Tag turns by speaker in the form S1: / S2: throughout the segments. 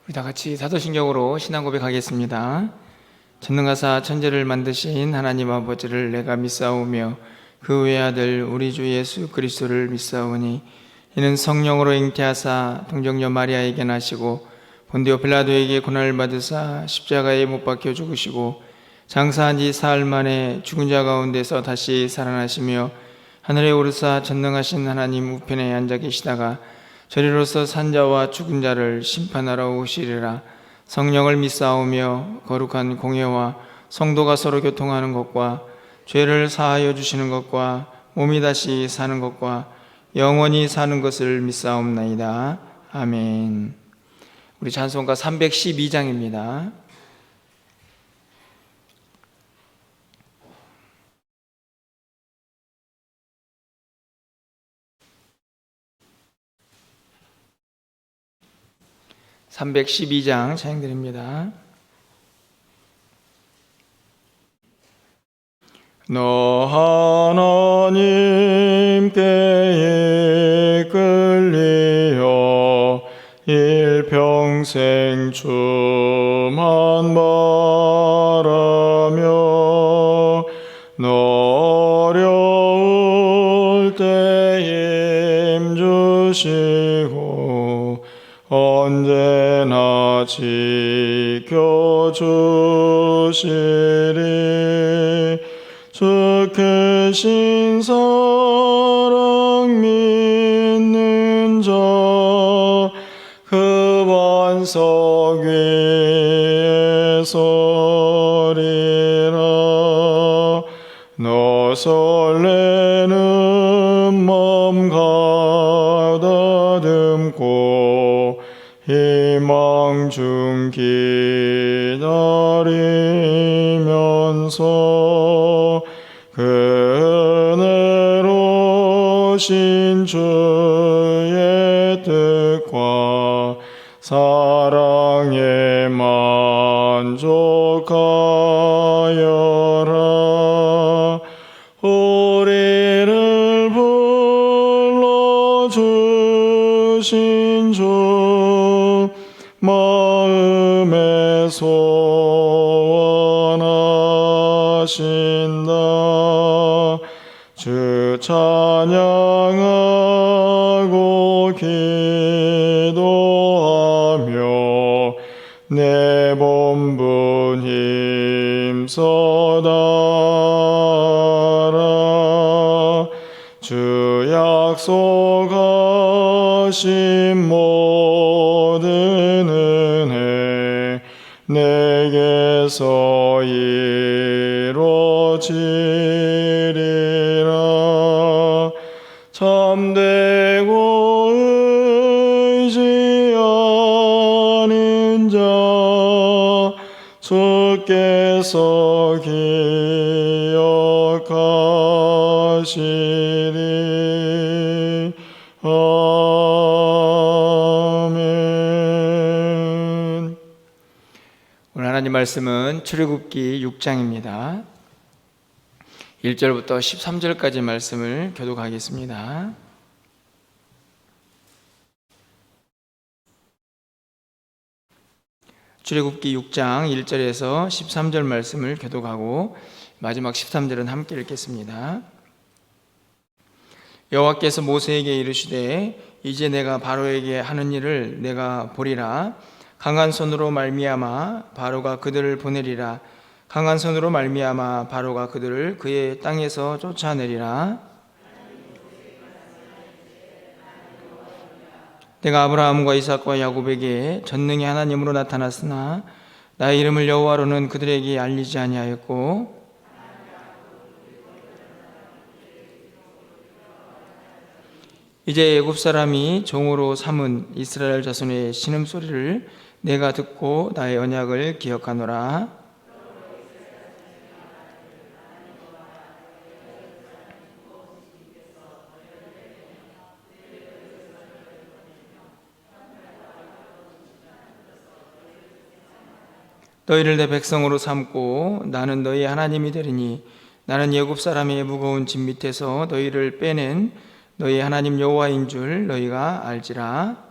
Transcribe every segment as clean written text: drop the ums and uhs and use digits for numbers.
S1: 우리 다 같이 사도신경으로 신앙 고백하겠습니다. 전능하사 천지를 만드신 하나님 아버지를 내가 믿사오며 그 외아들 우리 주 예수 그리스도를 믿사오니 이는 성령으로 잉태하사 동정녀 마리아에게 나시고 본디오 빌라도에게 고난을 받으사 십자가에 못 박혀 죽으시고 장사한 지 사흘 만에 죽은 자 가운데서 다시 살아나시며 하늘에 오르사 전능하신 하나님 우편에 앉아 계시다가 저리로서 산자와 죽은 자를 심판하러 오시리라. 성령을 믿사오며 거룩한 공예와 성도가 서로 교통하는 것과 죄를 사하여 주시는 것과 몸이 다시 사는 것과 영원히 사는 것을 믿사옵나이다. 아멘. 우리 찬송가 312장입니다. (312장) 찬양드립니다. 너 하나님께 이끌리어 일평생 주만 바라며 너 어려울 때 힘주시고 언제나 지켜주시리. 주 크신 사랑 믿는 자 그 반석 위에 서리라. 너 설레는 맘 가다듬고 희망 중 기다리면서 은혜로우신 주의 뜻과 사랑에 만족하여라. 우리를 불러주신 주 마음에 소원하신다. 주 찬양하고 기도하며 내 본분 힘써 따라. 주 약속하신 모든 은혜 내게서 이루어지리라. 참되고 의지하는 자 주께서 기억하시리. 아멘. 오늘 하나님 말씀은 출애굽기 6장입니다. 1절부터 13절까지 말씀을 교독하겠습니다. 출애굽기 6장 1절에서 13절 말씀을 교독하고 마지막 13절은 함께 읽겠습니다. 여호와께서 모세에게 이르시되 이제 내가 바로에게 하는 일을 내가 보리라. 강한 손으로 말미암아 바로가 그들을 보내리라. 강한 손으로 말미암아 바로가 그들을 그의 땅에서 쫓아내리라. 내가 아브라함과 이삭과 야곱에게 전능의 하나님으로 나타났으나 나의 이름을 여호와로는 그들에게 알리지 아니하였고 이제 애굽 사람이 종으로 삼은 이스라엘 자손의 신음소리를 내가 듣고 나의 언약을 기억하노라. 너희를 내 백성으로 삼고 나는 너희 하나님이 되리니 나는 애굽 사람의 무거운 짐 밑에서 너희를 빼낸 너희 하나님 여호와인 줄 너희가 알지라.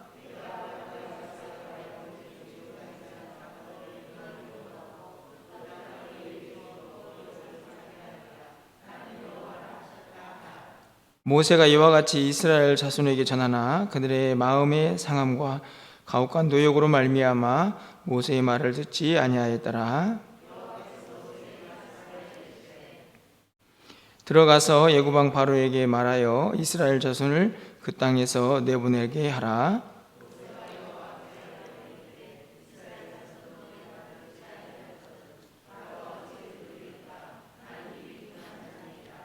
S1: 모세가 이와 같이 이스라엘 자손에게 전하나 그들의 마음의 상함과 가혹한 노역으로 말미암아 모세의 말을 듣지 아니하였더라. 들어가서 예구방 바로에게 말하여 이스라엘 자손을 그 땅에서 내보내게 하라.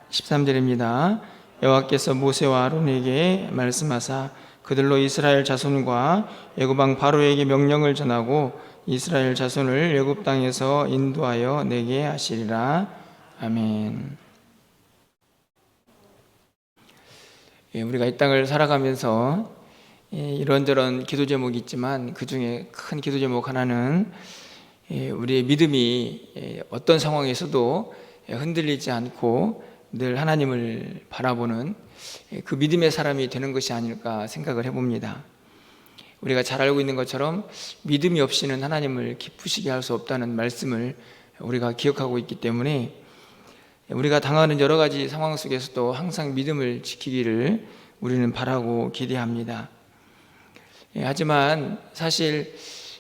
S1: 13절입니다. 여호와께서 모세와 아론에게 말씀하사 그들로 이스라엘 자손과 애굽왕 바로에게 명령을 전하고 이스라엘 자손을 애굽 땅에서 인도하여 내게 하시리라. 아멘. 우리가 이 땅을 살아가면서 이런저런 기도 제목이 있지만 그 중에 큰 기도 제목 하나는 우리의 믿음이 어떤 상황에서도 흔들리지 않고 늘 하나님을 바라보는 그 믿음의 사람이 되는 것이 아닐까 생각을 해봅니다. 우리가 잘 알고 있는 것처럼 믿음이 없이는 하나님을 기쁘시게 할 수 없다는 말씀을 우리가 기억하고 있기 때문에 우리가 당하는 여러 가지 상황 속에서도 항상 믿음을 지키기를 우리는 바라고 기대합니다. 하지만 사실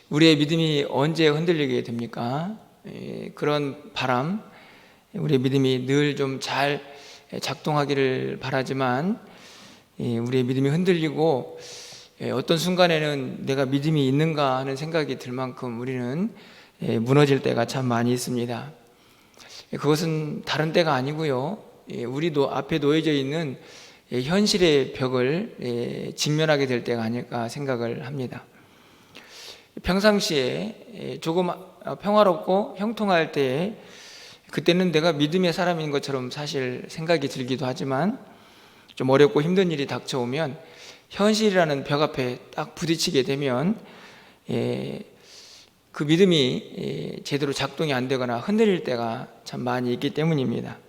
S1: 우리의 믿음이 언제 흔들리게 됩니까? 그런 바람, 우리의 믿음이 늘 좀 잘 작동하기를 바라지만 우리의 믿음이 흔들리고 어떤 순간에는 내가 믿음이 있는가 하는 생각이 들 만큼 우리는 무너질 때가 참 많이 있습니다. 그것은 다른 때가 아니고요, 우리도 앞에 놓여져 있는 현실의 벽을 직면하게 될 때가 아닐까 생각을 합니다. 평상시에 조금 평화롭고 형통할 때에 그때는 내가 믿음의 사람인 것처럼 사실 생각이 들기도 하지만 좀 어렵고 힘든 일이 닥쳐오면 현실이라는 벽 앞에 딱 부딪히게 되면 그 믿음이 제대로 작동이 안 되거나 흔들릴 때가 참 많이 있기 때문입니다.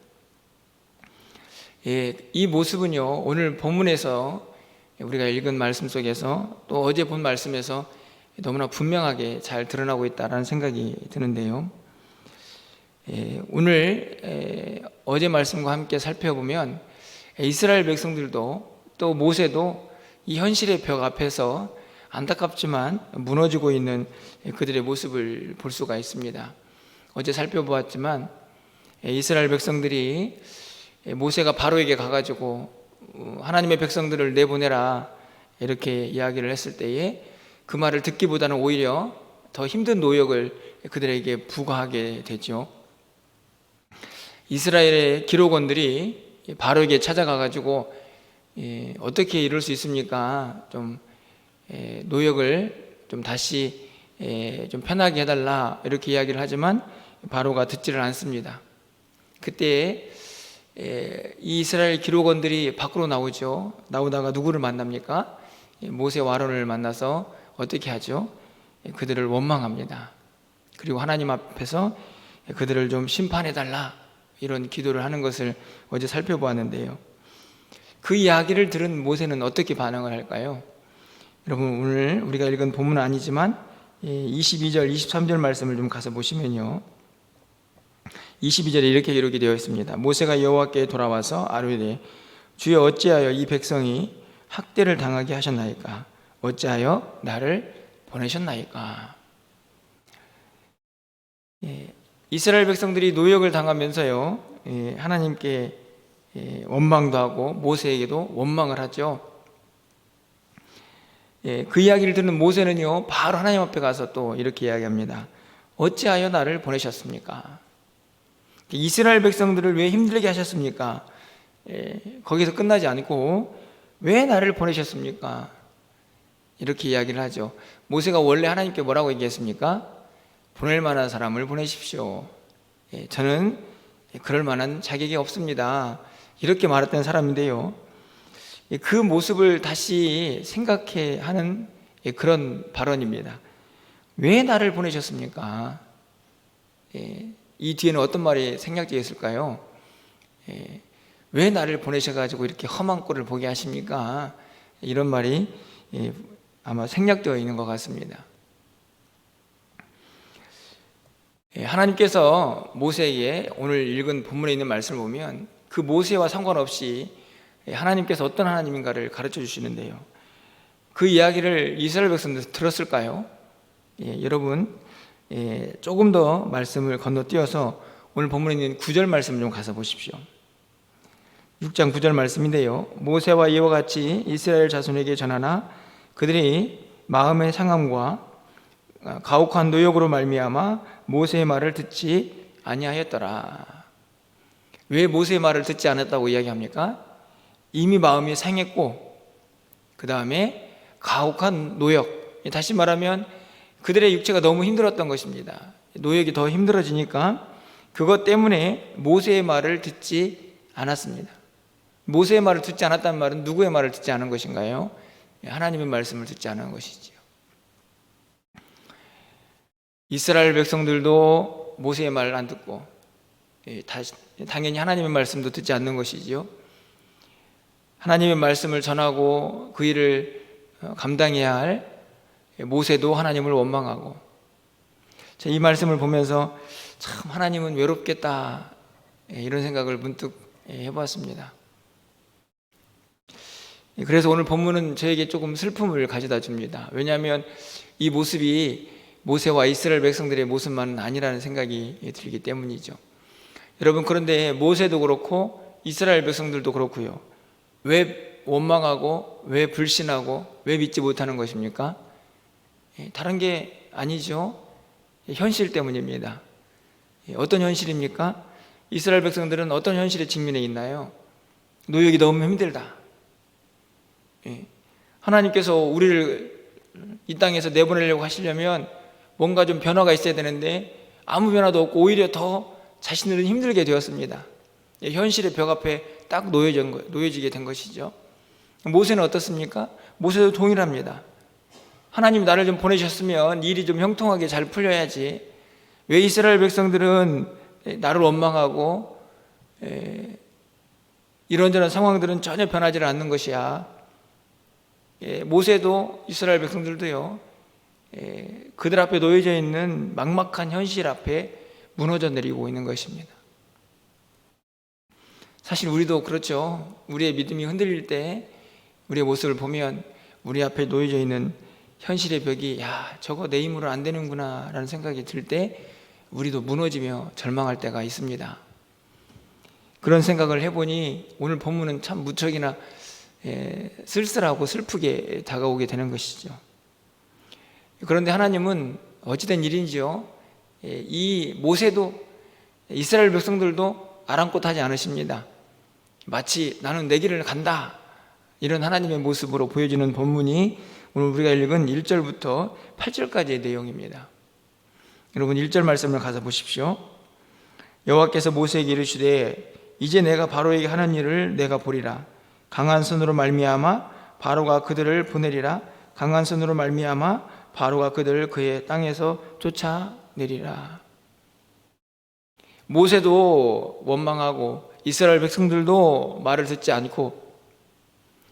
S1: 이 모습은요, 오늘 본문에서 우리가 읽은 말씀 속에서 또 어제 본 말씀에서 너무나 분명하게 잘 드러나고 있다는 생각이 드는데요, 오늘 어제 말씀과 함께 살펴보면 이스라엘 백성들도 또 모세도 이 현실의 벽 앞에서 안타깝지만 무너지고 있는 그들의 모습을 볼 수가 있습니다. 어제 살펴보았지만 이스라엘 백성들이 모세가 바로에게 가가지고 하나님의 백성들을 내보내라 이렇게 이야기를 했을 때에 그 말을 듣기보다는 오히려 더 힘든 노역을 그들에게 부과하게 되죠. 이스라엘의 기록원들이 바로에게 찾아가가지고 어떻게 이럴 수 있습니까? 좀 노역을 좀 다시 좀 편하게 해달라 이렇게 이야기를 하지만 바로가 듣지를 않습니다. 그때 이 이스라엘 기록원들이 밖으로 나오죠. 나오다가 누구를 만납니까? 모세와 아론을 만나서 어떻게 하죠? 그들을 원망합니다. 그리고 하나님 앞에서 그들을 좀 심판해달라 이런 기도를 하는 것을 어제 살펴보았는데요, 그 이야기를 들은 모세는 어떻게 반응을 할까요? 여러분, 오늘 우리가 읽은 본문은 아니지만 22절, 23절 말씀을 좀 가서 보시면요, 22절에 이렇게 기록이 되어 있습니다. 모세가 여호와께 돌아와서 아뢰되 주여 어찌하여 이 백성이 학대를 당하게 하셨나이까? 어찌하여 나를 보내셨나이까? 이스라엘 백성들이 노역을 당하면서요, 하나님께 원망도 하고 모세에게도 원망을 하죠. 그 이야기를 듣는 모세는요, 바로 하나님 앞에 가서 또 이렇게 이야기합니다. 어찌하여 나를 보내셨습니까? 이스라엘 백성들을 왜 힘들게 하셨습니까? 거기서 끝나지 않고 왜 나를 보내셨습니까? 이렇게 이야기를 하죠. 모세가 원래 하나님께 뭐라고 얘기했습니까? 보낼 만한 사람을 보내십시오. 저는 그럴 만한 자격이 없습니다. 이렇게 말했던 사람인데요, 그 모습을 다시 생각해 하는 그런 발언입니다. 왜 나를 보내셨습니까? 이 뒤에는 어떤 말이 생략되어 있을까요? 왜 나를 보내셔가지고 이렇게 험한 꼴을 보게 하십니까? 이런 말이 아마 생략되어 있는 것 같습니다. 하나님께서 모세에게 오늘 읽은 본문에 있는 말씀을 보면 그 모세와 상관없이 하나님께서 어떤 하나님인가를 가르쳐 주시는데요. 그 이야기를 이스라엘 백성들 들었을까요? 여러분, 조금 더 말씀을 건너뛰어서 오늘 본문에 있는 9절 말씀 좀 가서 보십시오. 6장 9절 말씀인데요. 모세와 이와 같이 이스라엘 자손에게 전하나 그들이 마음의 상함과 가혹한 노역으로 말미암아 모세의 말을 듣지 아니하였더라. 왜 모세의 말을 듣지 않았다고 이야기합니까? 이미 마음이 상했고 그 다음에 가혹한 노역, 다시 말하면 그들의 육체가 너무 힘들었던 것입니다. 노역이 더 힘들어지니까 그것 때문에 모세의 말을 듣지 않았습니다. 모세의 말을 듣지 않았다는 말은 누구의 말을 듣지 않은 것인가요? 하나님의 말씀을 듣지 않은 것이지요. 이스라엘 백성들도 모세의 말을 안 듣고 당연히 하나님의 말씀도 듣지 않는 것이지요. 하나님의 말씀을 전하고 그 일을 감당해야 할 모세도 하나님을 원망하고, 이 말씀을 보면서 참 하나님은 외롭겠다 이런 생각을 문득 해보았습니다. 그래서 오늘 본문은 저에게 조금 슬픔을 가져다 줍니다. 왜냐하면 이 모습이 모세와 이스라엘 백성들의 모습만은 아니라는 생각이 들기 때문이죠. 여러분, 그런데 모세도 그렇고 이스라엘 백성들도 그렇고요. 왜 원망하고 왜 불신하고 왜 믿지 못하는 것입니까? 다른 게 아니죠. 현실 때문입니다. 어떤 현실입니까? 이스라엘 백성들은 어떤 현실에 직면해 있나요? 노역이 너무 힘들다. 하나님께서 우리를 이 땅에서 내보내려고 하시려면 뭔가 좀 변화가 있어야 되는데 아무 변화도 없고 오히려 더 자신들은 힘들게 되었습니다. 현실의 벽 앞에 딱 놓여지게 된 것이죠. 모세는 어떻습니까? 모세도 동일합니다. 하나님 나를 좀 보내셨으면 일이 좀 형통하게 잘 풀려야지. 왜 이스라엘 백성들은 나를 원망하고 이런저런 상황들은 전혀 변하지 않는 것이야. 모세도 이스라엘 백성들도요, 그들 앞에 놓여져 있는 막막한 현실 앞에 무너져 내리고 있는 것입니다. 사실 우리도 그렇죠. 우리의 믿음이 흔들릴 때 우리의 모습을 보면 우리 앞에 놓여져 있는 현실의 벽이 저거 내 힘으로 안 되는구나 라는 생각이 들 때 우리도 무너지며 절망할 때가 있습니다. 그런 생각을 해보니 오늘 본문은 참 무척이나 쓸쓸하고 슬프게 다가오게 되는 것이죠. 그런데 하나님은 어찌된 일인지요, 이 모세도 이스라엘 백성들도 아랑곳하지 않으십니다. 마치 나는 내 길을 간다 이런 하나님의 모습으로 보여지는 본문이 오늘 우리가 읽은 1절부터 8절까지의 내용입니다. 여러분, 1절 말씀을 가서 보십시오. 여호와께서 모세에게 이르시되 이제 내가 바로에게 하는 일을 내가 보리라. 강한 손으로 말미암아 바로가 그들을 보내리라. 강한 손으로 말미암아 바로가 그들을 그의 땅에서 쫓아내리라. 모세도 원망하고 이스라엘 백성들도 말을 듣지 않고,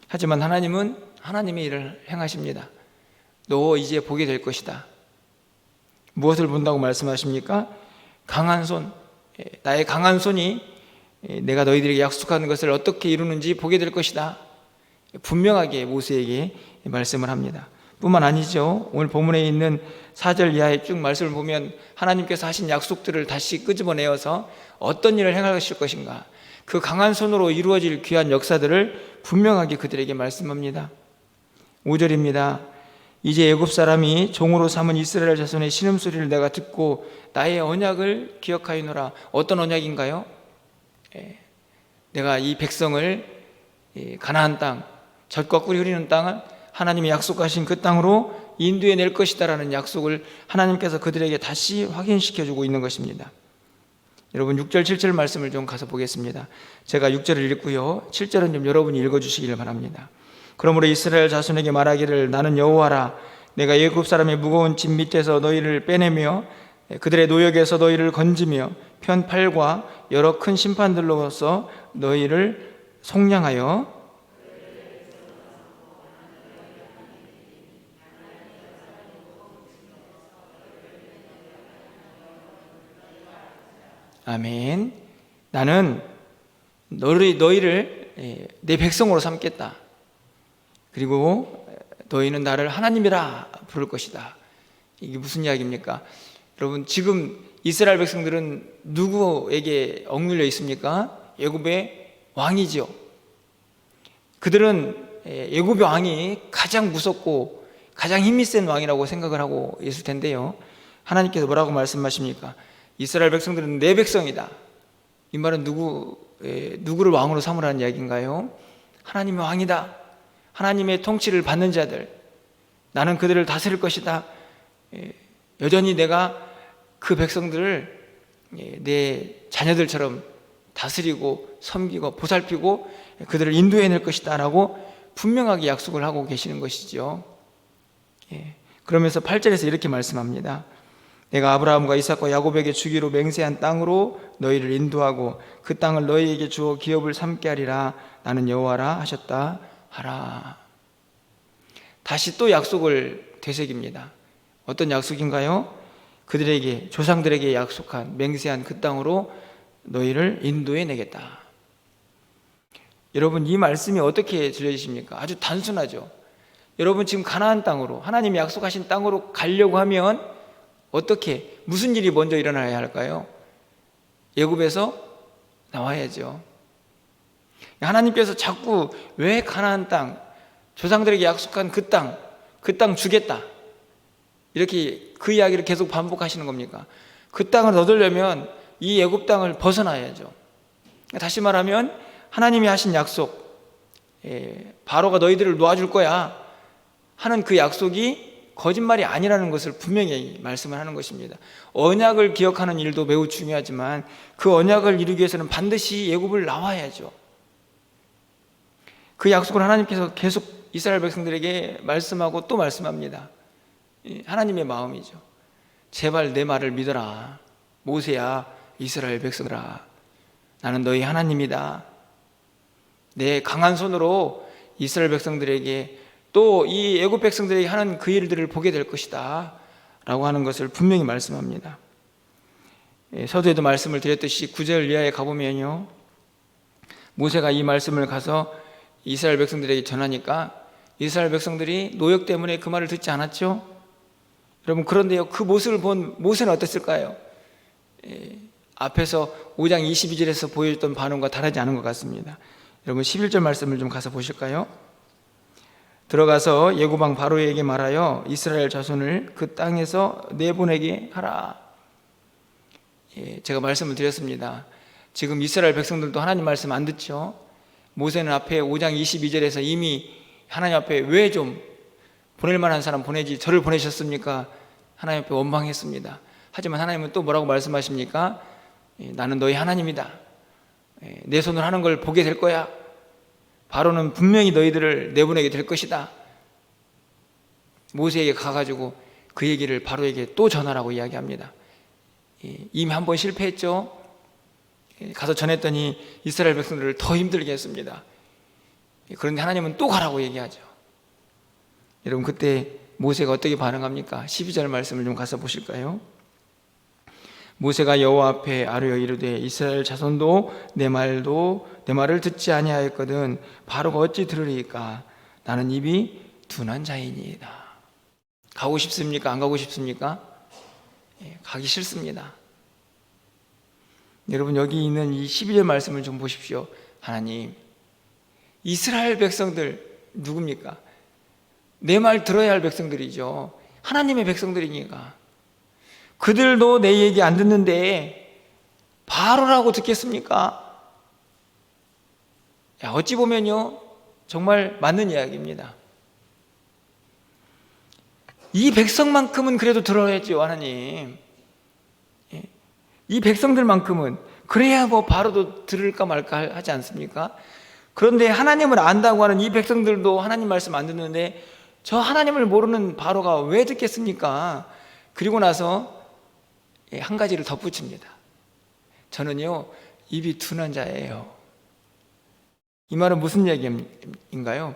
S1: 하지만 하나님은 하나님의 일을 행하십니다. 너 이제 보게 될 것이다. 무엇을 본다고 말씀하십니까? 강한 손, 나의 강한 손이 내가 너희들에게 약속하는 것을 어떻게 이루는지 보게 될 것이다. 분명하게 모세에게 말씀을 합니다. 뿐만 아니죠. 오늘 본문에 있는 4절 이하의 쭉 말씀을 보면 하나님께서 하신 약속들을 다시 끄집어내어서 어떤 일을 행하실 것인가, 그 강한 손으로 이루어질 귀한 역사들을 분명하게 그들에게 말씀합니다. 5절입니다. 이제 애굽 사람이 종으로 삼은 이스라엘 자손의 신음소리를 내가 듣고 나의 언약을 기억하이노라. 어떤 언약인가요? 내가 이 백성을 가나안 땅, 젖과 꿀이 흐르는 땅을 하나님이 약속하신 그 땅으로 인도해 낼 것이다라는 약속을 하나님께서 그들에게 다시 확인시켜주고 있는 것입니다. 여러분, 6절 7절 말씀을 좀 가서 보겠습니다. 제가 6절을 읽고요, 7절은 좀 여러분이 읽어주시길 바랍니다. 그러므로 이스라엘 자손에게 말하기를 나는 여호와라. 내가 애굽 사람의 무거운 짐 밑에서 너희를 빼내며 그들의 노역에서 너희를 건지며 편팔과 여러 큰 심판들로서 너희를 속량하여 아멘. 나는 너희를 내 백성으로 삼겠다. 그리고 너희는 나를 하나님이라 부를 것이다. 이게 무슨 이야기입니까? 여러분, 지금 이스라엘 백성들은 누구에게 억눌려 있습니까? 애굽의 왕이죠. 그들은 애굽의 왕이 가장 무섭고 가장 힘이 센 왕이라고 생각을 하고 있을 텐데요, 하나님께서 뭐라고 말씀하십니까? 이스라엘 백성들은 내 백성이다. 이 말은 누구를 왕으로 삼으라는 이야기인가요? 하나님의 왕이다. 하나님의 통치를 받는 자들, 나는 그들을 다스릴 것이다. 여전히 내가 그 백성들을 내 자녀들처럼 다스리고 섬기고 보살피고 그들을 인도해낼 것이다 라고 분명하게 약속을 하고 계시는 것이죠. 그러면서 8절에서 이렇게 말씀합니다. 내가 아브라함과 이삭과 야곱에게 주기로 맹세한 땅으로 너희를 인도하고 그 땅을 너희에게 주어 기업을 삼게 하리라. 나는 여호와라 하셨다 하라. 다시 또 약속을 되새깁니다. 어떤 약속인가요? 그들에게, 조상들에게 약속한, 맹세한 그 땅으로 너희를 인도해 내겠다. 여러분, 이 말씀이 어떻게 들려지십니까? 아주 단순하죠. 여러분, 지금 가나안 땅으로, 하나님이 약속하신 땅으로 가려고 하면 어떻게, 무슨 일이 먼저 일어나야 할까요? 애굽에서 나와야죠. 하나님께서 자꾸 왜 가나안 땅, 조상들에게 약속한 그 땅 주겠다, 이렇게 그 이야기를 계속 반복하시는 겁니까? 그 땅을 얻으려면 이 애굽 땅을 벗어나야죠. 다시 말하면 하나님이 하신 약속, 바로가 너희들을 놓아줄 거야 하는 그 약속이 거짓말이 아니라는 것을 분명히 말씀을 하는 것입니다. 언약을 기억하는 일도 매우 중요하지만 그 언약을 이루기 위해서는 반드시 애굽을 나와야죠. 그 약속을 하나님께서 계속 이스라엘 백성들에게 말씀하고 또 말씀합니다. 하나님의 마음이죠. 제발 내 말을 믿어라. 모세야, 이스라엘 백성들아, 나는 너희 하나님이다. 내 강한 손으로 이스라엘 백성들에게 또 이 애굽 백성들에게 하는 그 일들을 보게 될 것이다 라고 하는 것을 분명히 말씀합니다. 서두에도 말씀을 드렸듯이 9절 이하에 가보면요, 모세가 이 말씀을 가서 이스라엘 백성들에게 전하니까 이스라엘 백성들이 노역 때문에 그 말을 듣지 않았죠? 여러분, 그런데요, 그 모습을 본 모세는 어땠을까요? 앞에서 5장 22절에서 보여줬던 반응과 다르지 않은 것 같습니다. 여러분, 11절 말씀을 좀 가서 보실까요? 들어가서 예고방 바로에게 말하여 이스라엘 자손을 그 땅에서 내보내게 하라. 제가 말씀을 드렸습니다. 지금 이스라엘 백성들도 하나님 말씀 안 듣죠? 모세는 앞에 5장 22절에서 이미 하나님 앞에 왜 좀 보낼 만한 사람 보내지 저를 보내셨습니까? 하나님 앞에 원망했습니다. 하지만 하나님은 또 뭐라고 말씀하십니까? 나는 너희 하나님이다. 내 손으로 하는 걸 보게 될 거야. 바로는 분명히 너희들을 내보내게 될 것이다. 모세에게 가가지고 그 얘기를 바로에게 또 전하라고 이야기합니다. 이미 한 번 실패했죠. 가서 전했더니 이스라엘 백성들을 더 힘들게 했습니다. 그런데 하나님은 또 가라고 얘기하죠. 여러분, 그때 모세가 어떻게 반응합니까? 12절 말씀을 좀 가서 보실까요? 모세가 여호와 앞에 아뢰어 이르되 이스라엘 자손도 내 말을 듣지 아니하였거든 바로가 어찌 들으리까? 나는 입이 둔한 자이니이다. 가고 싶습니까? 안 가고 싶습니까? 가기 싫습니다. 여러분, 여기 있는 이 12절 말씀을 좀 보십시오. 하나님, 이스라엘 백성들 누굽니까? 내 말 들어야 할 백성들이죠. 하나님의 백성들이니까. 그들도 내 얘기 안 듣는데 바로라고 듣겠습니까? 어찌 보면요, 정말 맞는 이야기입니다. 이 백성만큼은 그래도 들어야죠, 하나님. 이 백성들만큼은 그래야 뭐 바로도 들을까 말까 하지 않습니까? 그런데 하나님을 안다고 하는 이 백성들도 하나님 말씀 안 듣는데 저 하나님을 모르는 바로가 왜 듣겠습니까? 그리고 나서 한 가지를 덧붙입니다. 저는요, 입이 둔한 자예요. 이 말은 무슨 얘기인가요?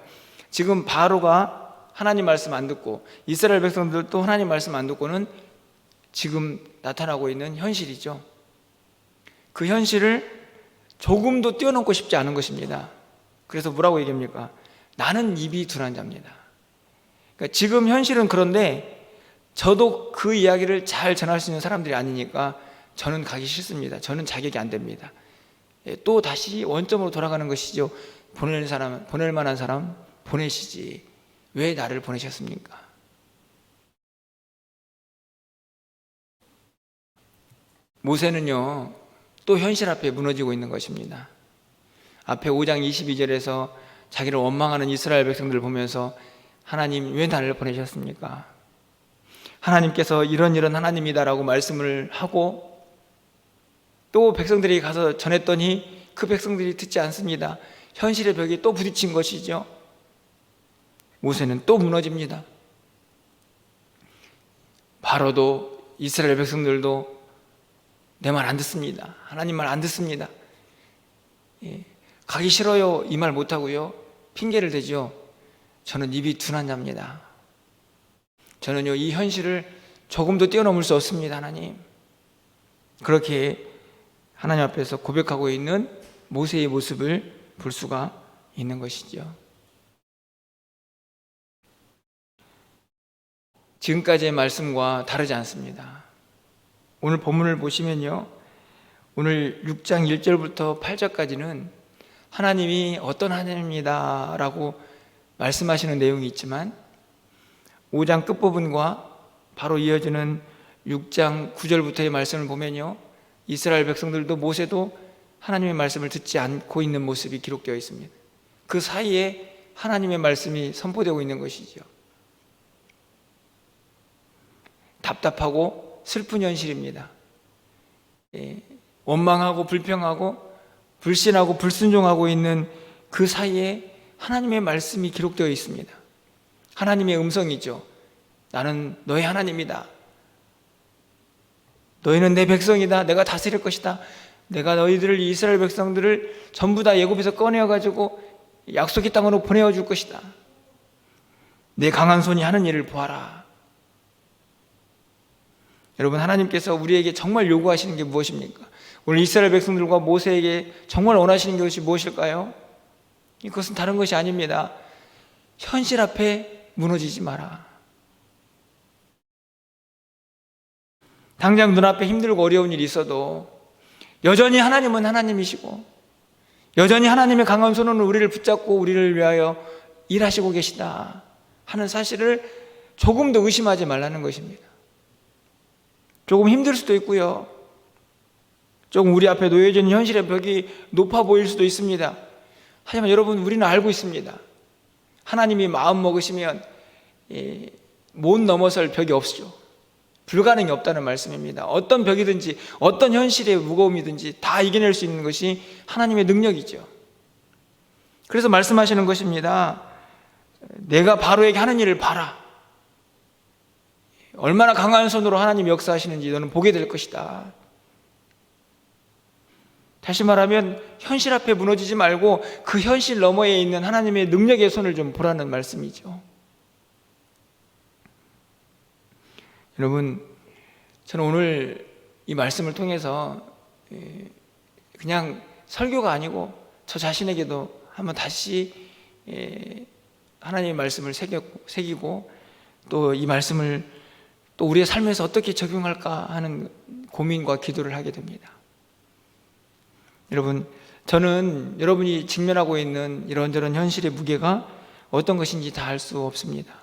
S1: 지금 바로가 하나님 말씀 안 듣고 이스라엘 백성들도 하나님 말씀 안 듣고는 지금 나타나고 있는 현실이죠. 그 현실을 조금도 뛰어넘고 싶지 않은 것입니다. 그래서 뭐라고 얘기합니까? 나는 입이 둔한 자입니다. 그러니까 지금 현실은 그런데 저도 그 이야기를 잘 전할 수 있는 사람들이 아니니까 저는 가기 싫습니다. 저는 자격이 안 됩니다. 또 다시 원점으로 돌아가는 것이죠. 보낼 만한 사람 보내시지. 왜 나를 보내셨습니까? 모세는요, 또 현실 앞에 무너지고 있는 것입니다. 앞에 5장 22절에서 자기를 원망하는 이스라엘 백성들을 보면서 하나님 왜 나를 보내셨습니까? 하나님께서 이런 하나님이다라고 말씀을 하고 또 백성들이 가서 전했더니 그 백성들이 듣지 않습니다. 현실의 벽에 또 부딪힌 것이죠. 모세는 또 무너집니다. 바로도 이스라엘 백성들도 내 말 안 듣습니다. 하나님 말 안 듣습니다. 가기 싫어요 이 말 못하고요, 핑계를 대죠. 저는 입이 둔한 자입니다. 저는요 이 현실을 조금도 뛰어넘을 수 없습니다. 하나님, 그렇게 하나님 앞에서 고백하고 있는 모세의 모습을 볼 수가 있는 것이죠. 지금까지의 말씀과 다르지 않습니다. 오늘 본문을 보시면요, 오늘 6장 1절부터 8절까지는 하나님이 어떤 하나님이다 라고 말씀하시는 내용이 있지만 5장 끝부분과 바로 이어지는 6장 9절부터의 말씀을 보면요, 이스라엘 백성들도 모세도 하나님의 말씀을 듣지 않고 있는 모습이 기록되어 있습니다. 그 사이에 하나님의 말씀이 선포되고 있는 것이죠. 답답하고 슬픈 현실입니다. 원망하고 불평하고 불신하고 불순종하고 있는 그 사이에 하나님의 말씀이 기록되어 있습니다. 하나님의 음성이죠. 나는 너의 하나님이다. 너희는 내 백성이다. 내가 다스릴 것이다. 내가 너희들을, 이스라엘 백성들을 전부 다 애굽에서 꺼내어가지고 약속의 땅으로 보내어 줄 것이다. 내 강한 손이 하는 일을 보아라. 여러분, 하나님께서 우리에게 정말 요구하시는 게 무엇입니까? 오늘 이스라엘 백성들과 모세에게 정말 원하시는 것이 무엇일까요? 이것은 다른 것이 아닙니다. 현실 앞에 무너지지 마라. 당장 눈앞에 힘들고 어려운 일이 있어도 여전히 하나님은 하나님이시고 여전히 하나님의 강한 손으로 우리를 붙잡고 우리를 위하여 일하시고 계시다 하는 사실을 조금도 의심하지 말라는 것입니다. 조금 힘들 수도 있고요, 조금 우리 앞에 놓여진 현실의 벽이 높아 보일 수도 있습니다. 하지만 여러분, 우리는 알고 있습니다. 하나님이 마음 먹으시면 못 넘어설 벽이 없죠. 불가능이 없다는 말씀입니다. 어떤 벽이든지 어떤 현실의 무거움이든지 다 이겨낼 수 있는 것이 하나님의 능력이죠. 그래서 말씀하시는 것입니다. 내가 바로에게 하는 일을 봐라. 얼마나 강한 손으로 하나님이 역사하시는지 너는 보게 될 것이다. 다시 말하면 현실 앞에 무너지지 말고 그 현실 너머에 있는 하나님의 능력의 손을 좀 보라는 말씀이죠. 여러분, 저는 오늘 이 말씀을 통해서 그냥 설교가 아니고 저 자신에게도 한번 다시 하나님의 말씀을 새기고 또 이 말씀을 또 우리의 삶에서 어떻게 적용할까 하는 고민과 기도를 하게 됩니다. 여러분, 저는 여러분이 직면하고 있는 이런저런 현실의 무게가 어떤 것인지 다 알 수 없습니다.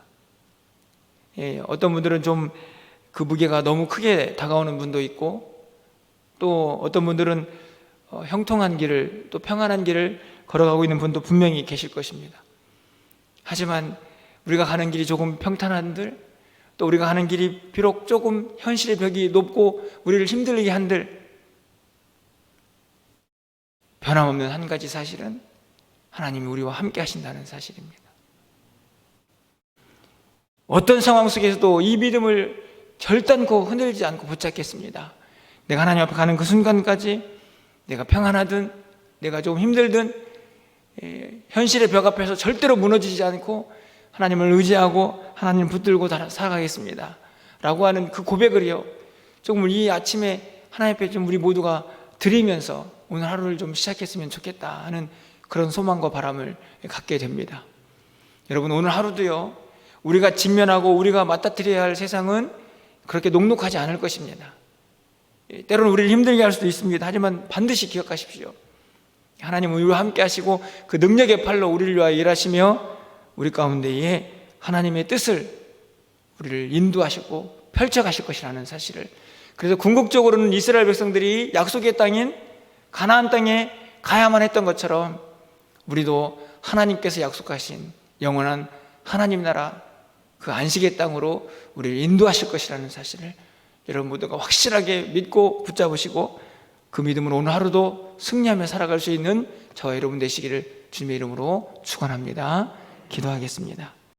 S1: 어떤 분들은 좀 그 무게가 너무 크게 다가오는 분도 있고, 또 어떤 분들은 형통한 길을, 또 평안한 길을 걸어가고 있는 분도 분명히 계실 것입니다. 하지만 우리가 가는 길이 조금 평탄한들, 또 우리가 가는 길이 비록 조금 현실의 벽이 높고 우리를 힘들게 한들, 변함없는 한 가지 사실은 하나님이 우리와 함께 하신다는 사실입니다. 어떤 상황 속에서도 이 믿음을 결단코 흔들지 않고 붙잡겠습니다. 내가 하나님 앞에 가는 그 순간까지 내가 평안하든 내가 좀 힘들든 현실의 벽 앞에서 절대로 무너지지 않고 하나님을 의지하고 하나님을 붙들고 살아가겠습니다 라고 하는 그 고백을요, 조금 이 아침에 하나님 앞에 좀 우리 모두가 드리면서 오늘 하루를 좀 시작했으면 좋겠다 하는 그런 소망과 바람을 갖게 됩니다. 여러분, 오늘 하루도요, 우리가 직면하고 우리가 맞닥뜨려야 할 세상은 그렇게 녹록하지 않을 것입니다. 때로는 우리를 힘들게 할 수도 있습니다. 하지만 반드시 기억하십시오. 하나님은 우리와 함께 하시고 그 능력의 팔로 우리를 위하여 일하시며 우리 가운데에 하나님의 뜻을 우리를 인도하시고 펼쳐가실 것이라는 사실을, 그래서 궁극적으로는 이스라엘 백성들이 약속의 땅인 가나안 땅에 가야만 했던 것처럼 우리도 하나님께서 약속하신 영원한 하나님 나라 그 안식의 땅으로 우리를 인도하실 것이라는 사실을 여러분 모두가 확실하게 믿고 붙잡으시고 그 믿음으로 오늘 하루도 승리하며 살아갈 수 있는 저와 여러분 되시기를 주님의 이름으로 축원합니다. 기도하겠습니다.